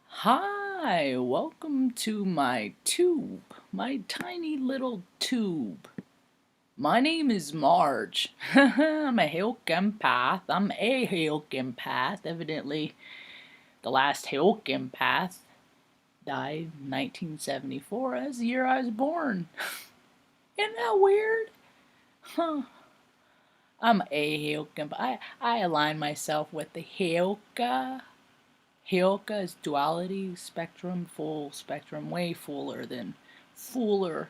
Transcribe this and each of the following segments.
Hi, welcome to my tube, my tiny little tube. My name is Marge. I'm a Hilk empath. Evidently, the last Hilk empath died in 1974. That's the year I was born. Isn't that weird? Huh. I'm a Hilk empath. I align myself with the Hilka. Hilka is duality, spectrum, full spectrum, way fuller than fuller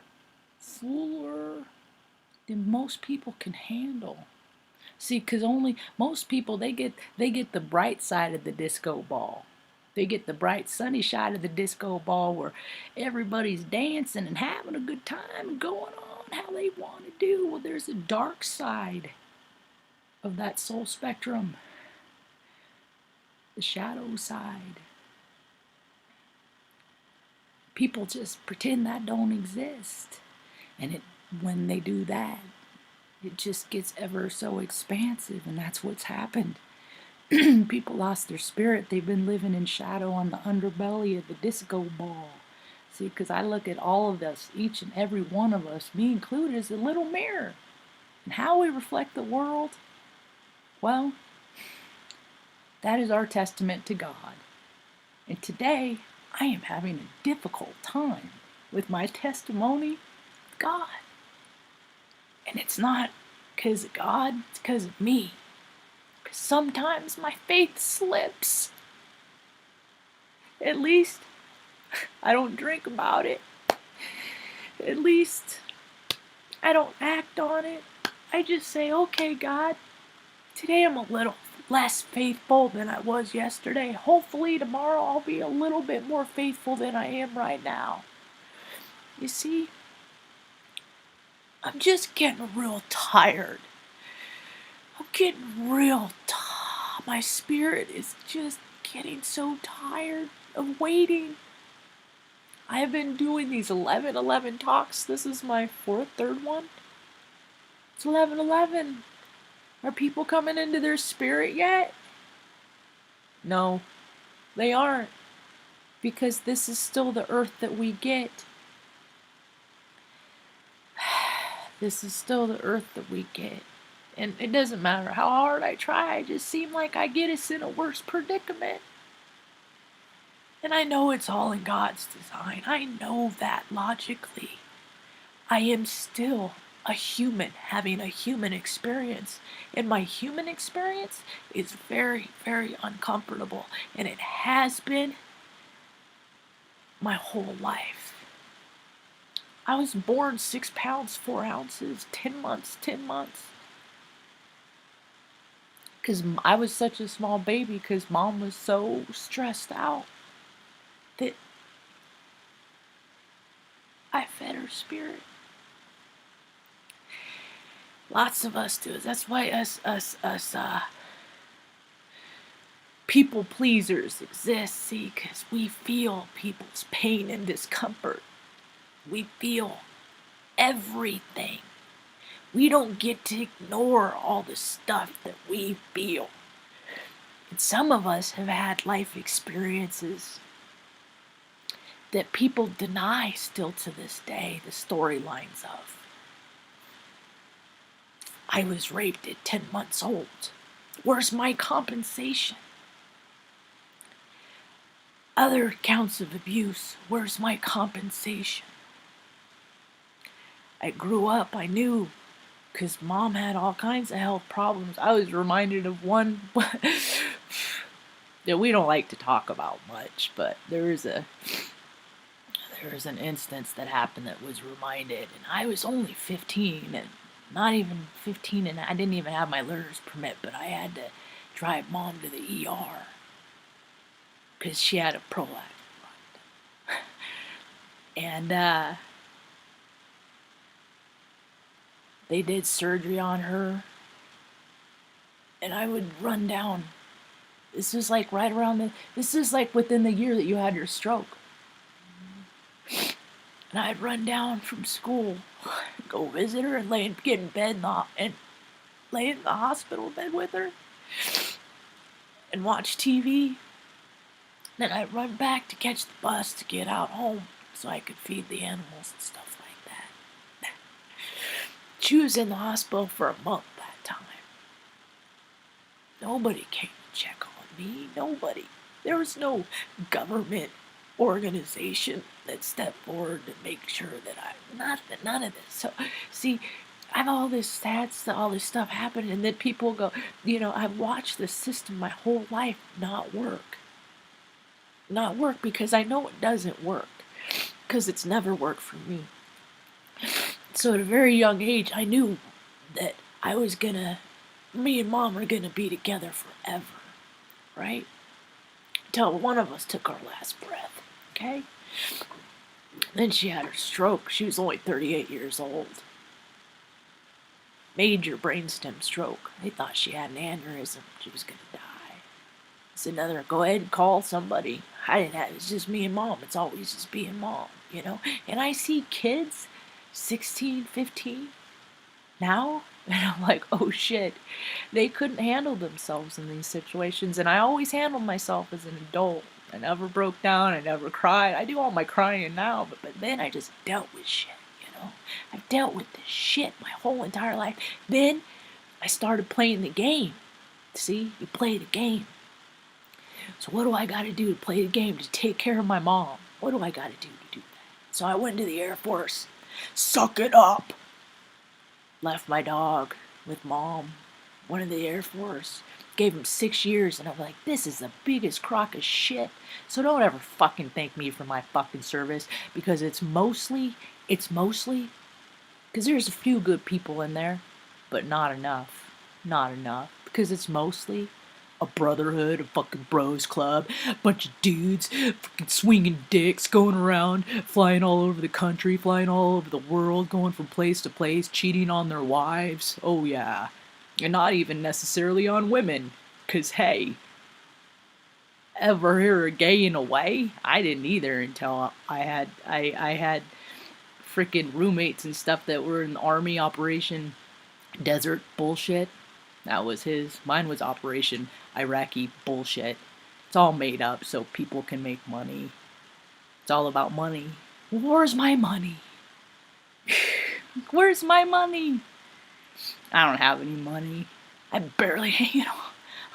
than most people can handle. See, because only most people they get the bright side of the disco ball. They get the bright sunny side of the disco ball where everybody's dancing and having a good time and going on how they want to do. Well, there's a dark side of that soul spectrum, the shadow side. People just pretend that don't exist. And when they do that, it just gets ever so expansive, and that's what's happened. People lost their spirit. They've been living in shadow on the underbelly of the disco ball. See, because I look at all of us, each and every one of us, me included, as a little mirror. And how we reflect the world, well, that is our testament to God. And today, I am having a difficult time with my testimony with God. And it's not because of God, it's because of me. Because sometimes my faith slips. At least I don't drink about it. At least I don't act on it. I just say, okay, God, today I'm a little less faithful than I was yesterday. Hopefully tomorrow I'll be a little bit more faithful than I am right now. You see, I'm just getting real tired. I'm getting real tired. My spirit is just getting so tired of waiting. I have been doing these 11-11 talks. This is my third one. It's 11-11. Are people coming into their spirit yet? No, they aren't. Because this is still the earth that we get. This is still the earth that we get. And it doesn't matter how hard I try, I just seem like I get us in a worse predicament. And I know it's all in God's design. I know that logically. I am still a human having a human experience. And my human experience is very, very uncomfortable. And it has been my whole life. I was born 6 pounds, 4 ounces, 10 months. Because I was such a small baby because mom was so stressed out that I fed her spirit. Lots of us do. That's why us people pleasers exist, see, because we feel people's pain and discomfort. We feel everything. We don't get to ignore all the stuff that we feel. And some of us have had life experiences that people deny still to this day the storylines of. I was raped at 10 months old. Where's my compensation? Other accounts of abuse, where's my compensation? I grew up, I knew, because mom had all kinds of health problems. I was reminded of one that we don't like to talk about much, but there was an instance that happened that was reminded, and I was only 15, and not even 15, and I didn't even have my learner's permit, but I had to drive mom to the ER because she had a prolapse. And they did surgery on her, and I would run down. This is like this is like within the year that you had your stroke. And I'd run down from school, go visit her, and get in bed and lay in the hospital bed with her and watch TV Then I'd run back to catch the bus to get out home so I could feed the animals and stuff like that. She was in the hospital for a month that time. Nobody came to check on me. Nobody. There was no government organization that stepped forward to make sure that none of this. So, see, I have all this stats, all this stuff happening, and then people go, I've watched the system my whole life not work. Not work because I know it doesn't work. Because it's never worked for me. So at a very young age, I knew that me and Mom were gonna be together forever, right? Until one of us took our last breath, okay? Then she had her stroke. She was only 38 years old. Major brainstem stroke. They thought she had an aneurysm. She was gonna die. It's another, go ahead and call somebody. I didn't have, it's just me and Mom. It's always just me and Mom, And I see kids, 16, 15, now, and I'm like, oh shit, they couldn't handle themselves in these situations. And I always handled myself as an adult. I never broke down. I never cried. I do all my crying now, but then I just dealt with shit, I've dealt with this shit my whole entire life. Then I started playing the game. See, you play the game. So what do I got to do to play the game to take care of my mom? What do I got to do that? So I went to the Air Force. Suck it up. Left my dog with Mom. Went to the Air Force. Gave him 6 years, and I'm like, this is the biggest crock of shit. So don't ever fucking thank me for my fucking service, because it's mostly, because there's a few good people in there, but not enough. Not enough. Because it's mostly a brotherhood, a fucking bros club, a bunch of dudes, fucking swinging dicks, going around, flying all over the country, flying all over the world, going from place to place, cheating on their wives. Oh yeah. And not even necessarily on women. Cause hey, ever hear of gay in a way? I didn't either until I had freaking roommates and stuff that were in the Army Operation Desert bullshit. That was his. Mine was Operation Iraqi bullshit. It's all made up so people can make money. It's all about money. Where's my money? Where's my money? I don't have any money. I'm barely,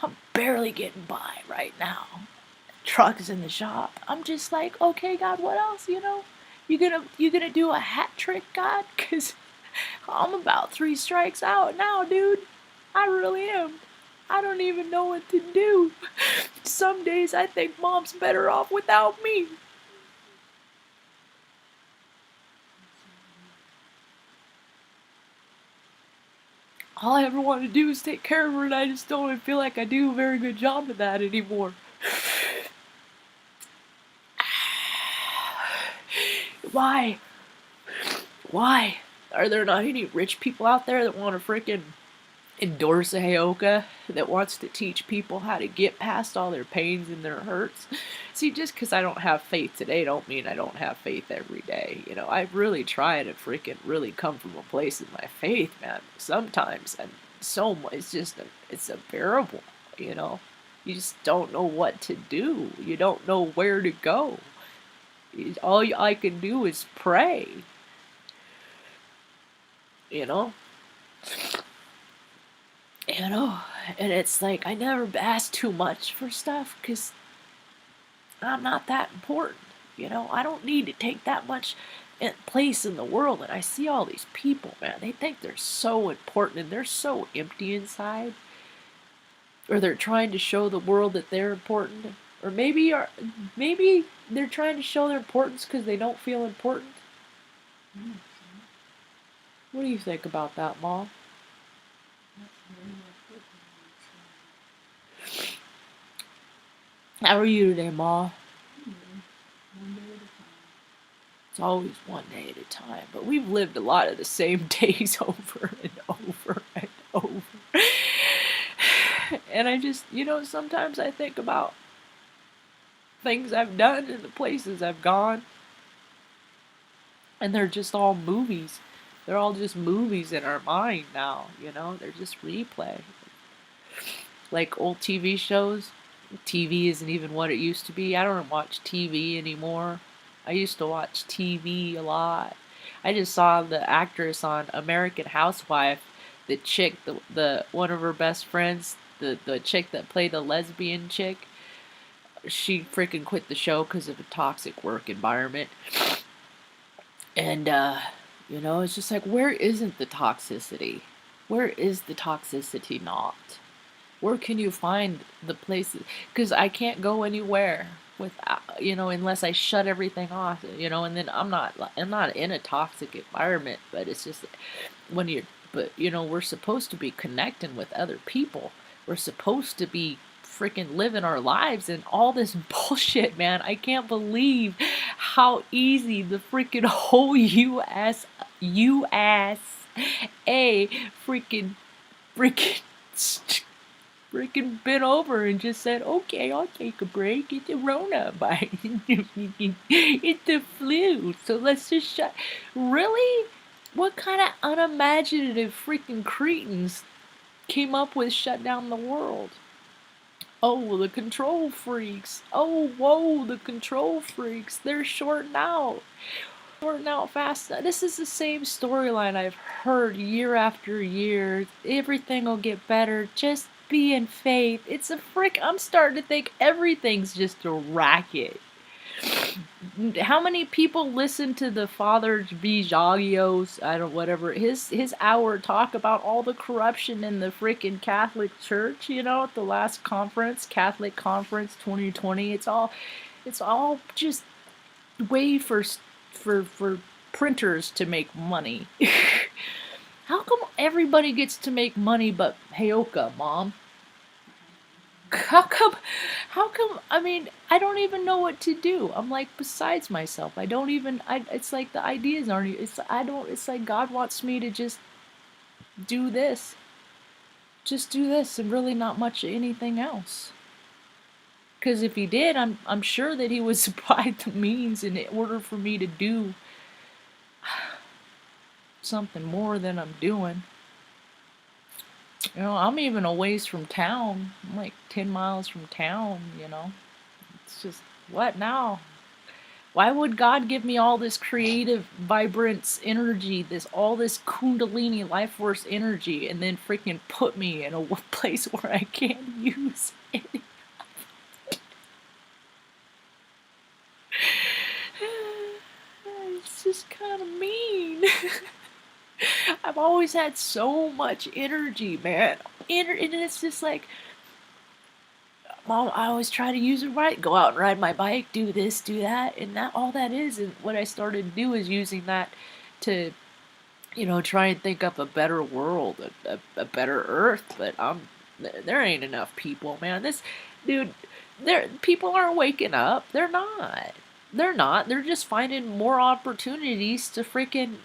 I'm barely getting by right now. Truck's in the shop. I'm just like, okay, God, what else? You gonna do a hat trick, God? Cause I'm about 3 strikes out now, dude. I really am. I don't even know what to do. Some days I think Mom's better off without me. All I ever want to do is take care of her, and I just don't even feel like I do a very good job of that anymore. Why? Why? Are there not any rich people out there that want to freaking endorse a Heyoka that wants to teach people how to get past all their pains and their hurts? See, just because I don't have faith today don't mean I don't have faith every day. I really try to freaking really come from a place in my faith, man. Sometimes, and so much, it's unbearable, You just don't know what to do. You don't know where to go. All I can do is pray, you know? And it's like, I never ask too much for stuff because I'm not that important, I don't need to take that much place in the world. And I see all these people, man, they think they're so important and they're so empty inside. Or they're trying to show the world that they're important. Or maybe they're trying to show their importance because they don't feel important. What do you think about that, Mom? How are you today, Ma? It's always one day at a time, but we've lived a lot of the same days over and over and over. And I just, sometimes I think about things I've done and the places I've gone, and they're just all movies. They're all just movies in our mind now, they're just replay. Like old TV shows, TV isn't even what it used to be. I don't watch TV anymore. I used to watch TV a lot. I just saw the actress on American Housewife, the chick, the one of her best friends, the chick that played the lesbian chick. She freaking quit the show because of a toxic work environment. And it's just like, where isn't the toxicity? Where is the toxicity not? Where can you find the places? Because I can't go anywhere without, unless I shut everything off, and then I'm not in a toxic environment, but it's just when you're, but we're supposed to be connecting with other people. We're supposed to be freaking living our lives, and all this bullshit, man. I can't believe how easy the freaking whole USA freaking freaking bent over and just said, okay, I'll take a break. It's a Rona bite. It's the flu. So let's just shut. Really? What kind of unimaginative freaking cretins came up with shut down the world? Oh, the control freaks. Oh, whoa, the control freaks. They're shorting out. Shorting out fast. This is the same storyline I've heard year after year. Everything will get better. Just be in faith. It's a frick. I'm starting to think everything's just a racket. How many people listen to the Father Vijagios, whatever, his hour talk about all the corruption in the freaking Catholic Church, at the last conference, Catholic Conference 2020. It's all just way for printers to make money. How come everybody gets to make money but Heyoka, Mom? How come, I mean, I don't even know what to do. I'm like besides myself. It's like the ideas aren't, it's like God wants me to just do this. Just do this and really not much anything else. Because if he did, I'm sure that he would supply the means in order for me to do something more than I'm doing. I'm even a ways from town. I'm like 10 miles from town, It's just, what now? Why would God give me all this creative vibrance energy, all this kundalini life force energy, and then freaking put me in a place where I can't use it? It's just kind of mean. I've always had so much energy, man. And it's just like, Mom, I always try to use it right. Go out and ride my bike, do this, do that, and that all that is. And what I started to do is using that to, try and think up a better world, a better Earth. But there ain't enough people, man. People aren't waking up. They're not. They're just finding more opportunities to freaking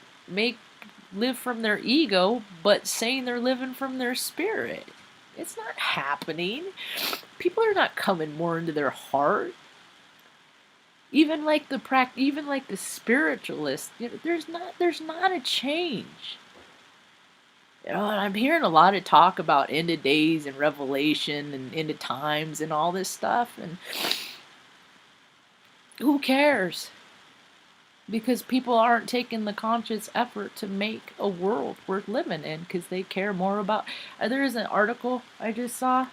live from their ego, but saying they're living from their spirit. It's not happening. People are not coming more into their heart. Even like the spiritualists, there's not a change. And I'm hearing a lot of talk about end of days and revelation and end of times and all this stuff, and who cares? Because people aren't taking the conscious effort to make a world worth living in because they care more about. There is an article I just saw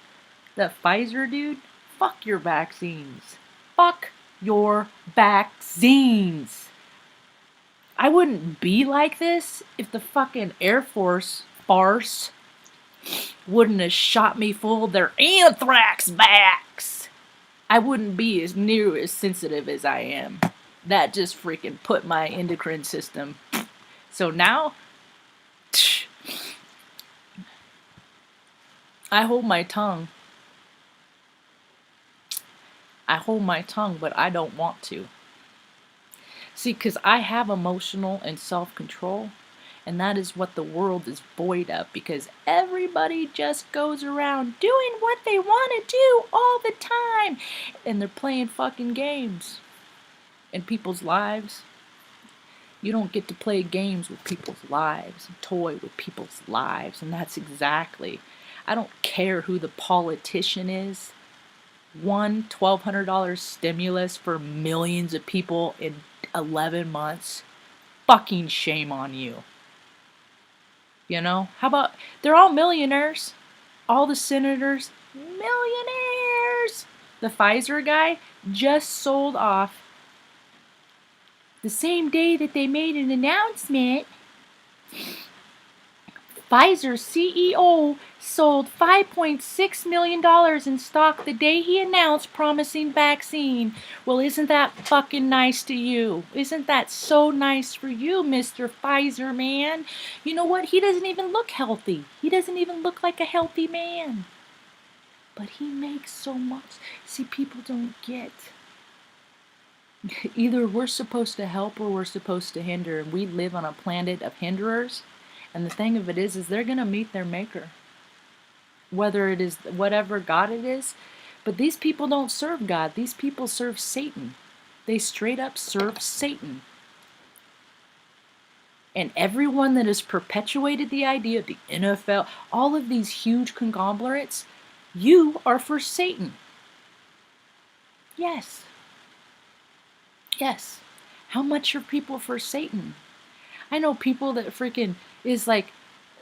that Pfizer dude, fuck your vaccines. Fuck your vaccines. I wouldn't be like this if the fucking Air Force farce wouldn't have shot me full of their anthrax vax. I wouldn't be as near as sensitive as I am. That just freaking put my endocrine system. So now, I hold my tongue. But I don't want to. See, because I have emotional and self-control, and that is what the world is void of, because everybody just goes around doing what they want to do all the time, and they're playing fucking games. In people's lives. You don't get to play games with people's lives and toy with people's lives, and that's exactly. I don't care who the politician is. one $1,200 stimulus for millions of people in 11 months. Fucking shame on you. You know? How about, they're all millionaires. All the senators, millionaires. The Pfizer guy just sold off the same day that they made an announcement. Pfizer CEO sold $5.6 million in stock the day he announced promising vaccine. Well, isn't that fucking nice to you? Isn't that so nice for you, Mr. Pfizer man? You know what? He doesn't even look healthy. He doesn't even look like a healthy man. But he makes so much. See, people don't get. Either we're supposed to help or we're supposed to hinder. And we live on a planet of hinderers. And the thing of it is they're going to meet their maker. Whether it is whatever God it is. But these people don't serve God. These people serve Satan. They straight up serve Satan. And everyone that has perpetuated the idea of the NFL, all of these huge conglomerates, you are for Satan. Yes. Yes. How much are people for Satan? I know people that freaking is like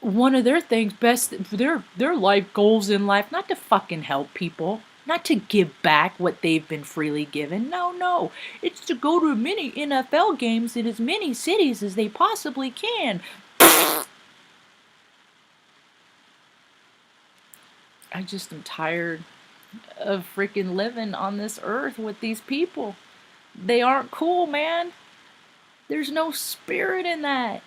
one of their things, their life goals in life, not to fucking help people, not to give back what they've been freely given. No. It's to go to many NFL games in as many cities as they possibly can. I just am tired of freaking living on this earth with these people. They aren't cool, man. There's no spirit in that.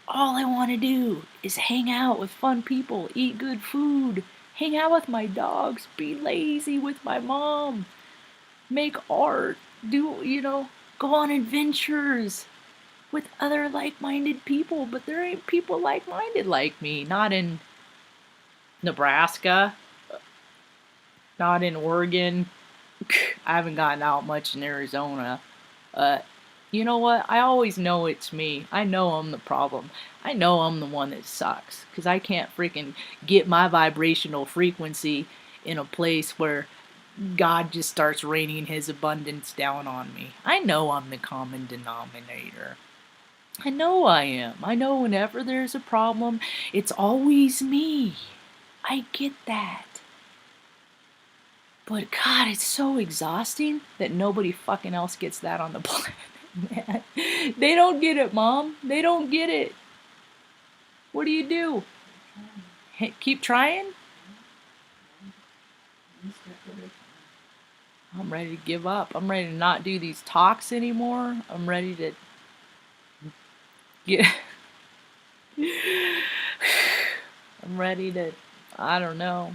All I want to do is hang out with fun people, eat good food, hang out with my dogs, be lazy with my mom, make art, go on adventures with other like-minded people. But there ain't people like-minded like me. Not in Nebraska, not in Oregon. I haven't gotten out much in Arizona. You know what? I always know it's me. I know I'm the problem. I know I'm the one that sucks. Because I can't freaking get my vibrational frequency in a place where God just starts raining his abundance down on me. I know I'm the common denominator. I know I am. I know whenever there's a problem, it's always me. I get that. But God, it's so exhausting that nobody fucking else gets that on the planet. Man. They don't get it, Mom. They don't get it. What do you do? Hey, keep trying? I'm ready to give up. I'm ready to not do these talks anymore. I'm ready to get... I'm ready to... I don't know.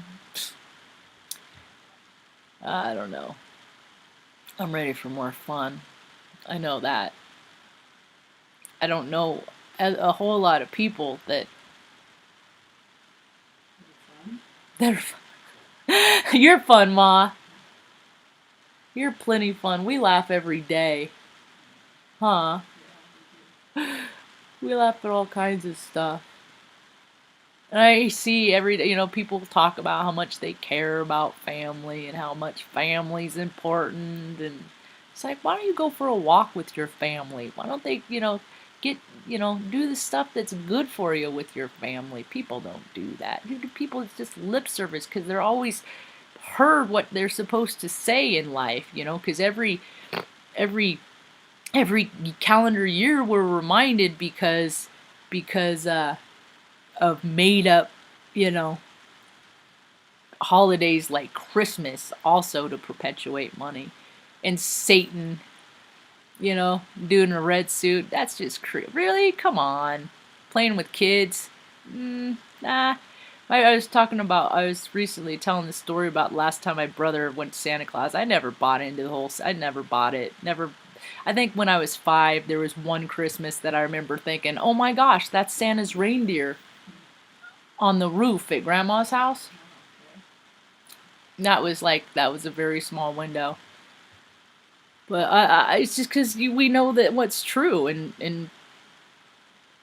I'm ready for more fun. I know that. I don't know a whole lot of people that are fun. You're fun, Ma. You're plenty fun. We laugh every day. Huh? We laugh at all kinds of stuff. And I see every day, people talk about how much they care about family and how much family's important. And it's like, why don't you go for a walk with your family? Why don't they, do the stuff that's good for you with your family? People don't do that. People, it's just lip service because they're always heard what they're supposed to say in life, because every calendar year we're reminded because of made up, holidays like Christmas also to perpetuate money. And Satan, doing a red suit. That's just really? Come on. Playing with kids? Nah. I was recently telling the story about last time my brother went to Santa Claus. I never bought into the whole, I never bought it. I think when I was 5, there was one Christmas that I remember thinking, oh my gosh, that's Santa's reindeer on the roof at Grandma's house. That was a very small window. But it's just because we know that what's true and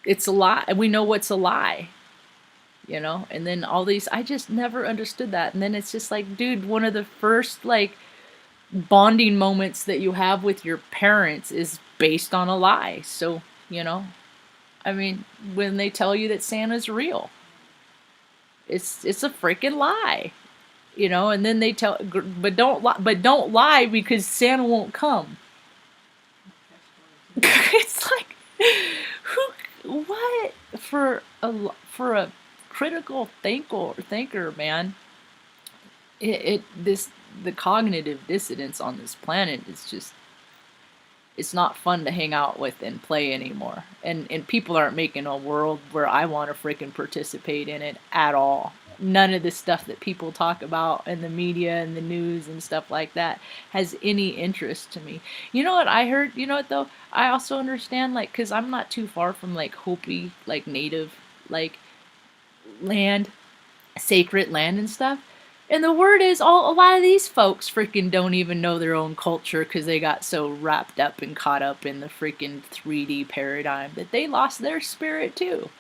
it's a lie. We know what's a lie. And then all these, I just never understood that. And then it's just like, dude, one of the first, bonding moments that you have with your parents is based on a lie. So, you know, I mean, when they tell you that Santa's real, it's a freaking lie. You know, and then they tell, but don't lie because Santa won't come. It's like, what for a critical thinker, man. The cognitive dissonance on this planet is just, it's not fun to hang out with and play anymore. And people aren't making a world where I want to freaking participate in it at all. None of the stuff that people talk about in the media and the news and stuff like that has any interest to me. You know what I heard? You know what though? I also understand, like, because I'm not too far from like Hopi, like native, like land, sacred land and stuff. And the word is, a lot of these folks freaking don't even know their own culture because they got so wrapped up and caught up in the freaking 3D paradigm that they lost their spirit too,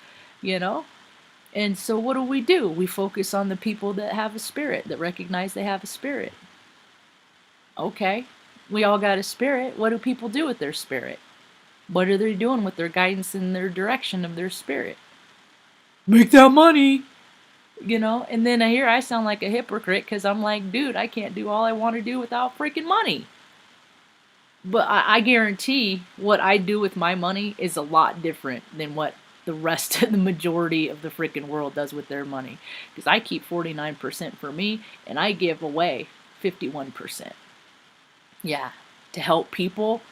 you know? And so what do? We focus on the people that have a spirit, that recognize they have a spirit. Okay, we all got a spirit. What do people do with their spirit? What are they doing with their guidance and their direction of their spirit? Make that money! You know, and then I sound like a hypocrite because I'm like, dude, I can't do all I want to do without freaking money. But I guarantee what I do with my money is a lot different than what the rest of the majority of the freaking world does with their money. Because I keep 49% for me and I give away 51%. Yeah, to help people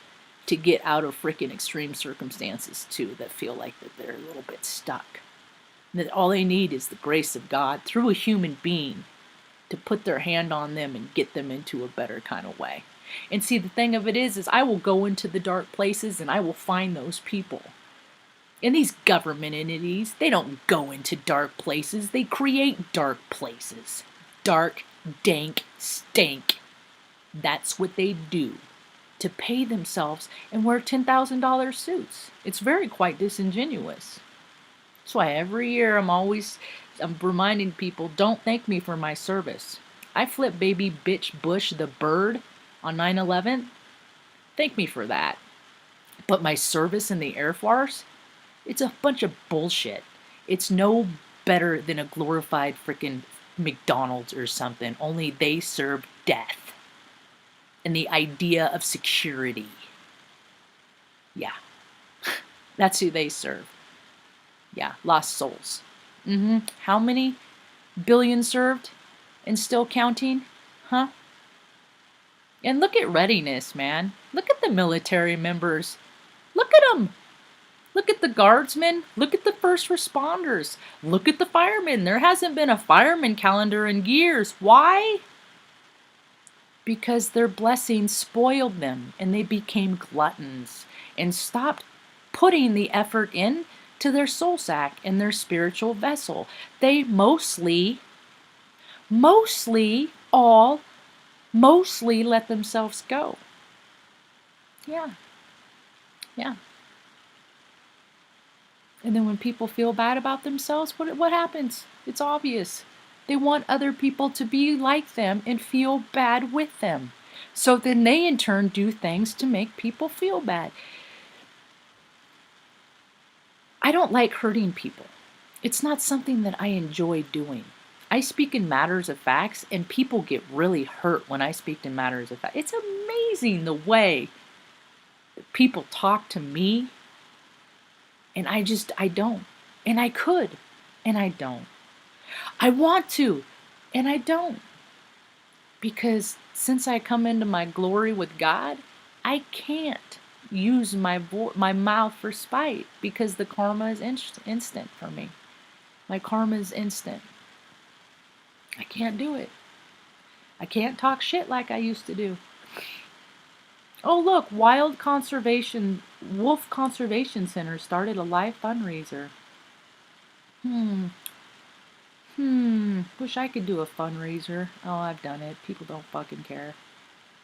to get out of freaking extreme circumstances too, that feel like that they're a little bit stuck. That all they need is the grace of God through a human being to put their hand on them and get them into a better kind of way. And see, the thing of it is I will go into the dark places and I will find those people. And these government entities, they don't go into dark places. They create dark places. Dark, dank, stank. That's what they do to pay themselves and wear $10,000 suits. It's very quite disingenuous. That's why every year I'm reminding people, don't thank me for my service. I flipped baby bitch Bush the bird on 9/11. Thank me for that. But my service in the Air Force, it's a bunch of bullshit. It's no better than a glorified freaking McDonald's or something, only they serve death and the idea of security. Yeah, that's who they serve. Yeah, lost souls. How many billion served and still counting? Huh? And look at readiness, man. Look at the military members. Look at them. Look at the guardsmen. Look at the first responders. Look at the firemen. There hasn't been a fireman calendar in years. Why? Because their blessings spoiled them and they became gluttons and stopped putting the effort in to their soul sack and their spiritual vessel. They mostly let themselves go. Yeah. Yeah. And then when people feel bad about themselves, what happens? It's obvious. They want other people to be like them and feel bad with them. So then they in turn do things to make people feel bad. I don't like hurting people. It's not something that I enjoy doing. I speak in matters of facts, and people get really hurt when I speak in matters of facts. It's amazing the way that people talk to me, and I don't. And I could, and I don't. I want to, and I don't. Because since I come into my glory with God, I can't use my mouth for spite because the karma is instant for me. My karma is instant. I can't do it. I can't talk shit like I used to do. Oh look, Wolf Conservation Center started a live fundraiser. Wish I could do a fundraiser. Oh, I've done it. People don't fucking care.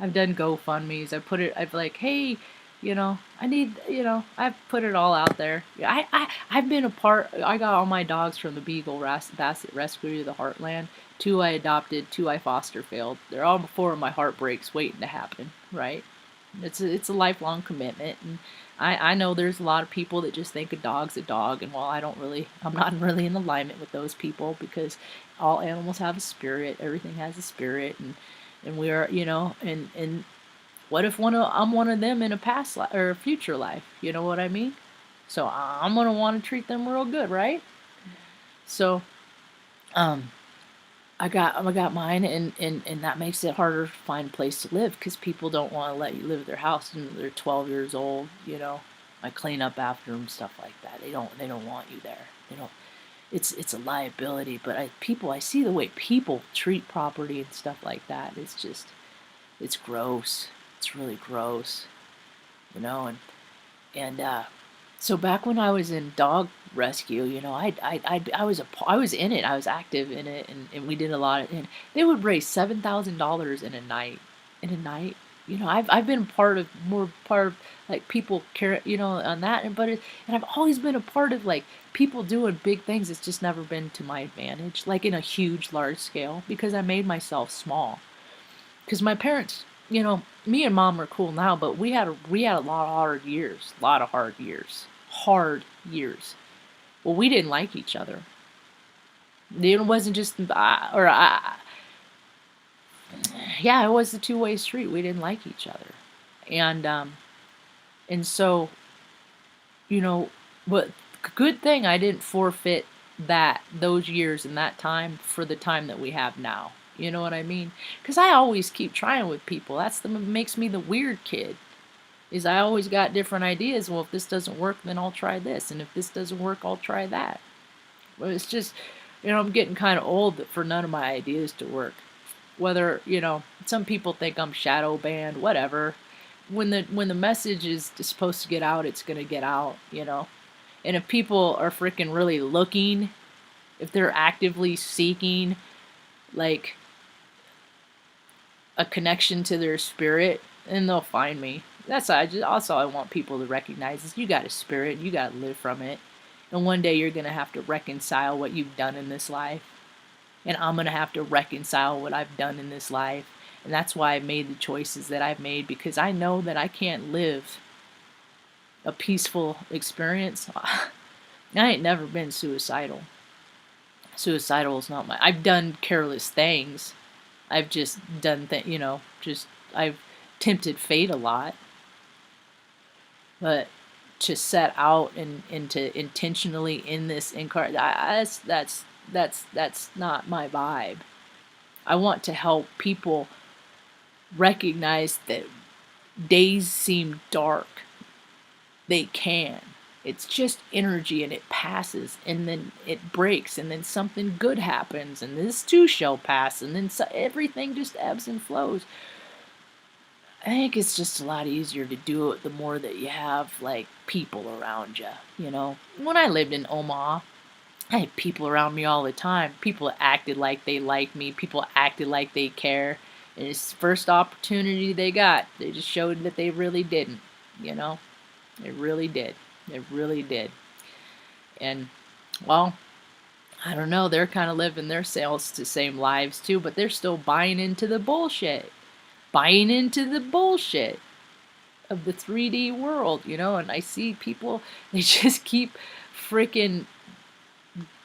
I've done GoFundMe's. I've like, hey, I've put it all out there. I've been a part, I got all my dogs from the Beagle Basset Rescue to the Heartland 2 I adopted, 2 I foster failed. They're all 4 of my heartbreaks waiting to happen, right? It's a lifelong commitment, and I know there's a lot of people that just think a dog's a dog, and while I'm not really in alignment with those people, because all animals have a spirit, everything has a spirit, and we are, and what if I'm one of them in a past life or a future life? You know what I mean? So I'm gonna want to treat them real good, right? So, um, I got mine, and that makes it harder to find a place to live because people don't want to let you live at their house and they're 12 years old. I clean up after them, stuff like that. They don't want you there. They don't. It's a liability. But I see the way people treat property and stuff like that. It's gross. It's really gross. And so back when I was in dog rescue, I was in it. I was active in it, and we did a lot. And they would raise $7,000 in a night. In a night, I've been part of like people care, on that. And I've always been a part of like people doing big things. It's just never been to my advantage, like in a huge, large scale, because I made myself small. Because my parents, me and mom are cool now, but we had a lot of hard years, hard years. Well, we didn't like each other. It wasn't just yeah, it was a two-way street. We didn't like each other, and so but good thing I didn't forfeit those years and that time for the time that we have now. You know what I mean? Because I always keep trying with people. That's what makes me the weird kid. Is I always got different ideas. Well, if this doesn't work, then I'll try this, and if this doesn't work, I'll try that. But it's just, I'm getting kind of old for none of my ideas to work. Whether some people think I'm shadow banned, whatever. When the message is supposed to get out, it's gonna get out. And if people are freaking really looking, if they're actively seeking, like, a connection to their spirit, and they'll find me. That's all I want people to recognize is you got a spirit, you got to live from it. And one day you're going to have to reconcile what you've done in this life. And I'm going to have to reconcile what I've done in this life. And that's why I've made the choices that I've made, because I know that I can't live a peaceful experience. I ain't never been suicidal. Suicidal is not I've done careless things. I've just done I've tempted fate a lot. But to set out and to intentionally in this that's not my vibe. I want to help people recognize that days seem dark. They can. It's just energy, and it passes, and then it breaks, and then something good happens, and this too shall pass, and then everything just ebbs and flows. I think it's just a lot easier to do it the more that you have, like, people around you, When I lived in Omaha, I had people around me all the time. People acted like they liked me. People acted like they care. And it's the first opportunity they got. They just showed that they really didn't, They really did. They really did. And, well, I don't know. They're kind of living their same lives too, but they're still buying into the bullshit. Buying into the bullshit of the 3D world, and I see people, they just keep freaking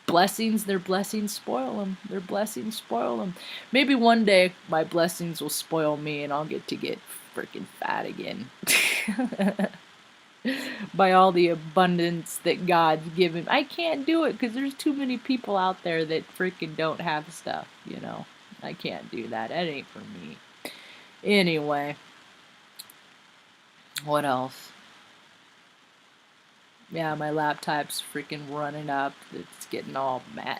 their blessings spoil them. Their blessings spoil them. Maybe one day my blessings will spoil me and I'll get freaking fat again. By all the abundance that God's given. I can't do it because there's too many people out there that freaking don't have stuff, I can't do that. That ain't for me. Anyway. What else? Yeah, my laptop's freaking running up. It's getting all mad.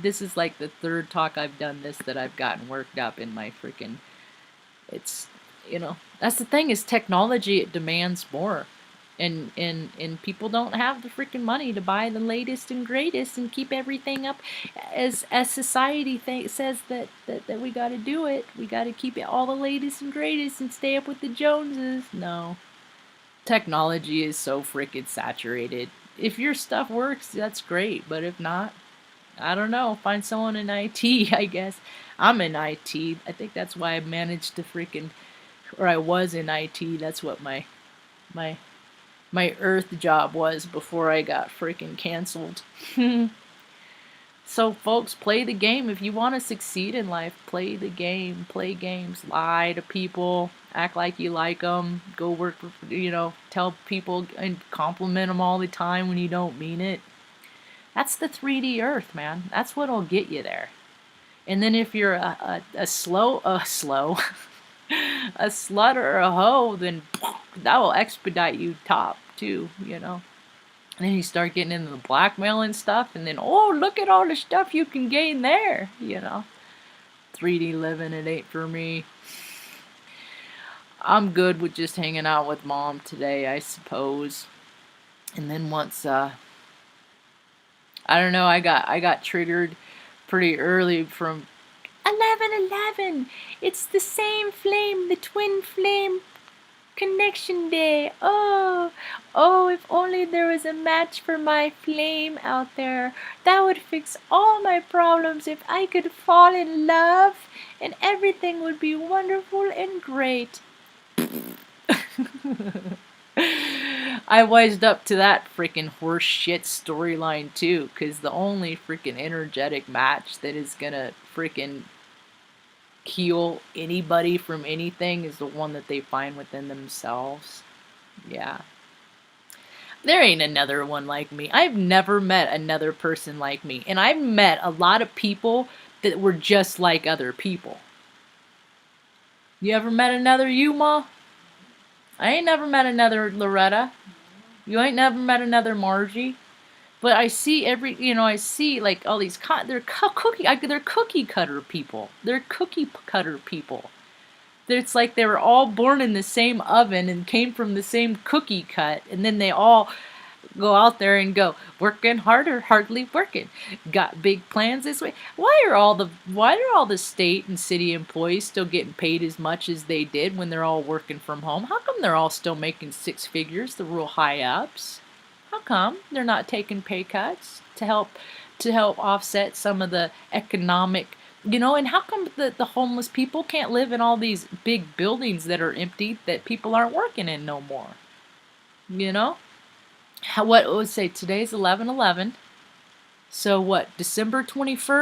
This is like the third talk I've done that I've gotten worked up in my freaking, it's, that's the thing is technology, it demands more. And people don't have the freaking money to buy the latest and greatest and keep everything up as society says that we got to do it. We got to keep it all the latest and greatest and stay up with the Joneses. No. Technology is so freaking saturated. If your stuff works, that's great. But if not, I don't know. Find someone in IT, I guess. I'm in IT. I think that's why I managed to freaking, or I was in IT. That's what my my Earth job was before I got freaking canceled. So, folks, play the game. If you want to succeed in life, play the game. Play games. Lie to people. Act like you like them. Go work, tell people and compliment them all the time when you don't mean it. That's the 3D Earth, man. That's what'll get you there. And then if you're a slow, a slut or a hoe, then that will expedite you top, too, And then you start getting into the blackmail and stuff, and then, oh, look at all the stuff you can gain there, 3D living, it ain't for me. I'm good with just hanging out with Mom today, I suppose. And then once, I don't know, I got triggered pretty early from 11:11. It's the same flame, the twin flame connection day. Oh, if only there was a match for my flame out there. That would fix all my problems if I could fall in love, and everything would be wonderful and great. I wised up to that freaking horse shit storyline too, because the only freaking energetic match that is gonna freaking heal anybody from anything is the one that they find within themselves. Yeah. There ain't another one like me. I've never met another person like me. And I've met a lot of people that were just like other people. You ever met another you, Ma? I ain't never met another Loretta. You ain't never met another Margie. But I see I see like all these, they're cookie cutter people. They're cookie cutter people. It's like they were all born in the same oven and came from the same cookie cut, and then they all go out there and go, working harder, hardly working. Got big plans this way. Why are all the state and city employees still getting paid as much as they did when they're all working from home? How come they're all still making six figures, the real high ups? How come they're not taking pay cuts to help offset some of the economic, and how come the homeless people can't live in all these big buildings that are empty that people aren't working in no more? What would say today's 11/11. So what, December 21st?